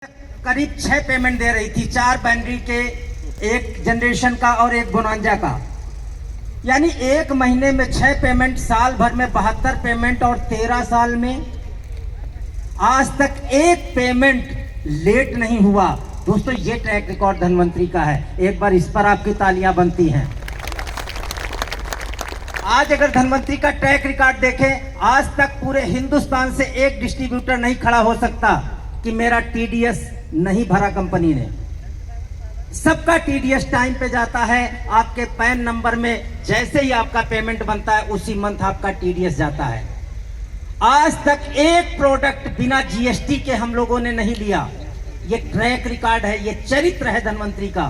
करीब 6 पेमेंट दे रही थी, 4 बैटरी के, एक जनरेशन का और एक बोनांजा का। यानी एक महीने में 6 पेमेंट, साल भर में 72 पेमेंट और 13 साल में आज तक एक पेमेंट लेट नहीं हुआ। दोस्तों ये ट्रैक रिकॉर्ड धनवंतरी का है, एक बार इस पर आपकी तालियां बनती हैं। आज अगर धनवंतरी का ट्रैक रिकॉर्ड देखें, आज तक पूरे हिंदुस्तान से एक डिस्ट्रीब्यूटर नहीं खड़ा हो सकता कि मेरा टीडीएस नहीं भरा कंपनी ने। सबका टीडीएस टाइम पे जाता है, आपके पैन नंबर में जैसे ही आपका पेमेंट बनता है उसी मंथ आपका टीडीएस जाता है। आज तक एक प्रोडक्ट बिना जीएसटी के हम लोगों ने नहीं लिया। ये ट्रैक रिकॉर्ड है, ये चरित्र है धनवंतरी का।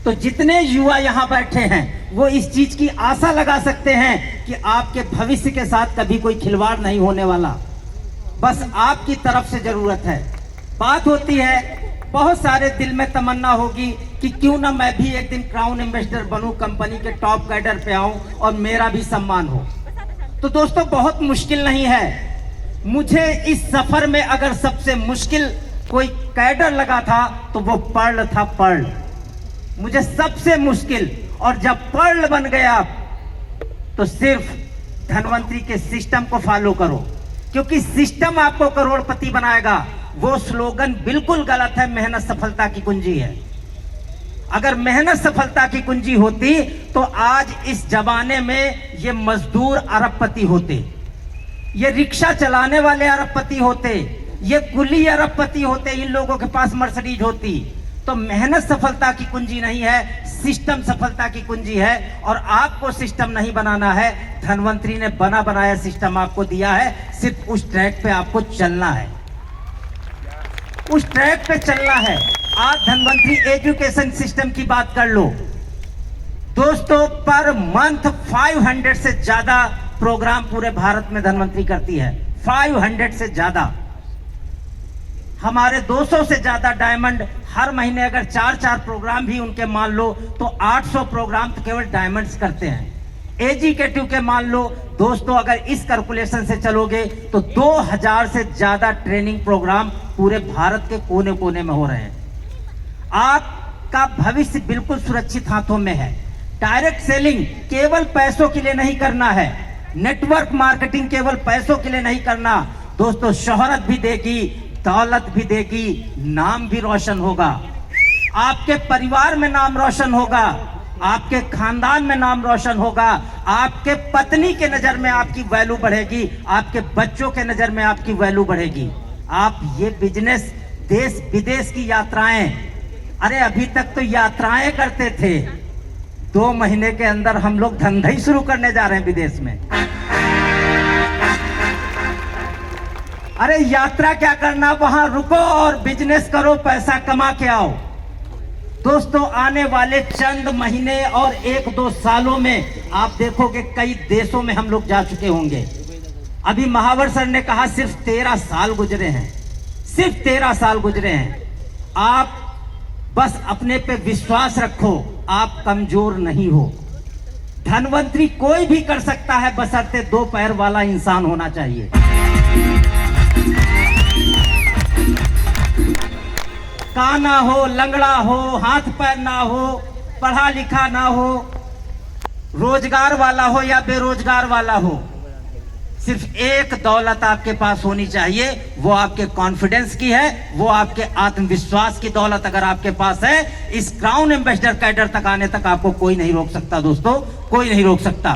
तो जितने युवा यहां बैठे हैं वो इस चीज की आशा लगा सकते हैं कि आपके भविष्य के साथ कभी कोई खिलवाड़ नहीं होने वाला, बस आपकी तरफ से जरूरत है। बात होती है, बहुत सारे दिल में तमन्ना होगी कि क्यों ना मैं भी एक दिन क्राउन एम्बेसडर बनूं, कंपनी के टॉप कैडर पे आऊं और मेरा भी सम्मान हो। तो दोस्तों बहुत मुश्किल नहीं है। मुझे इस सफर में अगर सबसे मुश्किल कोई कैडर लगा था तो वो पर्ल था, पर्ल मुझे सबसे मुश्किल। और जब पर्ल बन गया तो सिर्फ धनवंतरी के सिस्टम को फॉलो करो, क्योंकि सिस्टम आपको करोड़पति बनाएगा। वो स्लोगन बिल्कुल गलत है, मेहनत सफलता की कुंजी है। अगर मेहनत सफलता की कुंजी होती तो आज इस जमाने में ये मजदूर अरबपति होते, ये रिक्शा चलाने वाले अरबपति होते, ये कुली अरबपति होते, इन लोगों के पास मर्सिडीज होती। तो मेहनत सफलता की कुंजी नहीं है, सिस्टम सफलता की कुंजी है। और आपको सिस्टम नहीं बनाना है, धनवंतरी ने बना बनाया सिस्टम आपको दिया है। सिर्फ उस ट्रैक पे आपको चलना है, उस ट्रैक पे चलना है। आज धनवंतरी एजुकेशन सिस्टम की बात कर लो दोस्तों, पर मंथ 500 से ज्यादा प्रोग्राम पूरे भारत में धनवंतरी करती है। 500 से ज्यादा, हमारे 200 से ज्यादा डायमंड हर महीने अगर 4-4 प्रोग्राम भी उनके मान लो तो 800 प्रोग्राम तो केवल डायमंड्स करते हैं। एजुकेटिव के मान लो दोस्तों, अगर इस कैलकुलेशन से चलोगे तो 2000 से ज्यादा ट्रेनिंग प्रोग्राम पूरे भारत के कोने कोने में हो रहे हैं। आपका भविष्य बिल्कुल सुरक्षित हाथों में है। डायरेक्ट सेलिंग केवल पैसों के लिए नहीं करना है, नेटवर्क मार्केटिंग केवल पैसों के लिए नहीं करना दोस्तों। शोहरत भी देगी, दौलत भी देगी, नाम भी रोशन होगा, आपके परिवार में नाम रोशन होगा, आपके खानदान में नाम रोशन होगा, आपके पत्नी के नजर में आपकी वैल्यू बढ़ेगी, आपके बच्चों के नजर में आपकी वैल्यू बढ़ेगी। आप ये बिजनेस, देश विदेश की यात्राएं, अरे अभी तक तो यात्राएं करते थे, 2 महीने के अंदर हम लोग धंधा ही शुरू करने जा रहे हैं विदेश में। अरे यात्रा क्या करना, वहां रुको और बिजनेस करो, पैसा कमा के आओ। दोस्तों आने वाले चंद महीने और 1-2 सालों में आप देखोगे कई देशों में हम लोग जा चुके होंगे। अभी महावर सर ने कहा सिर्फ 13 साल गुजरे हैं, सिर्फ 13 साल गुजरे हैं। आप बस अपने पे विश्वास रखो, आप कमजोर नहीं हो। धनवंतरी कोई भी कर सकता है, बशर्ते 2 पैर वाला इंसान होना चाहिए। काना हो, लंगड़ा हो, हाथ पैर ना हो, पढ़ा लिखा ना हो, रोजगार वाला हो या बेरोजगार वाला हो, सिर्फ एक दौलत आपके पास होनी चाहिए, वो आपके कॉन्फिडेंस की है, वो आपके आत्मविश्वास की दौलत अगर आपके पास है, इस क्राउन एम्बेसडर कैडर तक आने तक आपको कोई नहीं रोक सकता दोस्तों, कोई नहीं रोक सकता।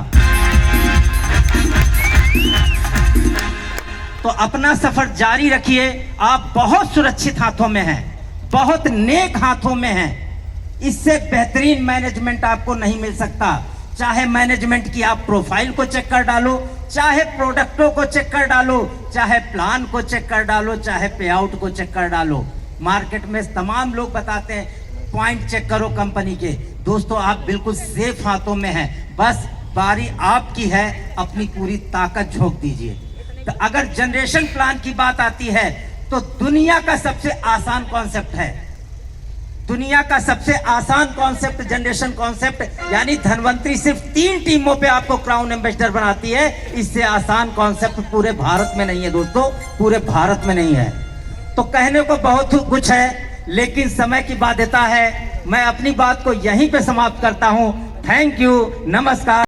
तो अपना सफर जारी रखिए, आप बहुत सुरक्षित हाथों में हैं, बहुत नेक हाथों में हैं। इससे बेहतरीन मैनेजमेंट आपको नहीं मिल सकता। चाहे मैनेजमेंट की आप प्रोफाइल को चेक कर डालो, चाहे प्रोडक्टों को चेक कर डालो, चाहे प्लान को चेक कर डालो, चाहे पे आउट को चेक कर डालो। मार्केट में तमाम लोग बताते हैं पॉइंट चेक करो कंपनी के। दोस्तों आप बिल्कुल सेफ हाथों में हैं, बस बारी आपकी है, अपनी पूरी ताकत झोंक दीजिए। तो अगर जनरेशन प्लान की बात आती है तो दुनिया का सबसे आसान कॉन्सेप्ट है, दुनिया का सबसे आसान कॉन्सेप्ट जनरेशन कॉन्सेप्ट। यानी धनवंतरी सिर्फ 3 टीमों पे आपको क्राउन एम्बेसडर बनाती है। इससे आसान कॉन्सेप्ट पूरे भारत में नहीं है दोस्तों, पूरे भारत में नहीं है। तो कहने को बहुत कुछ है, लेकिन समय की बाध्यता है। मैं अपनी बात को यहीं पे समाप्त करता हूं। थैंक यू, नमस्कार।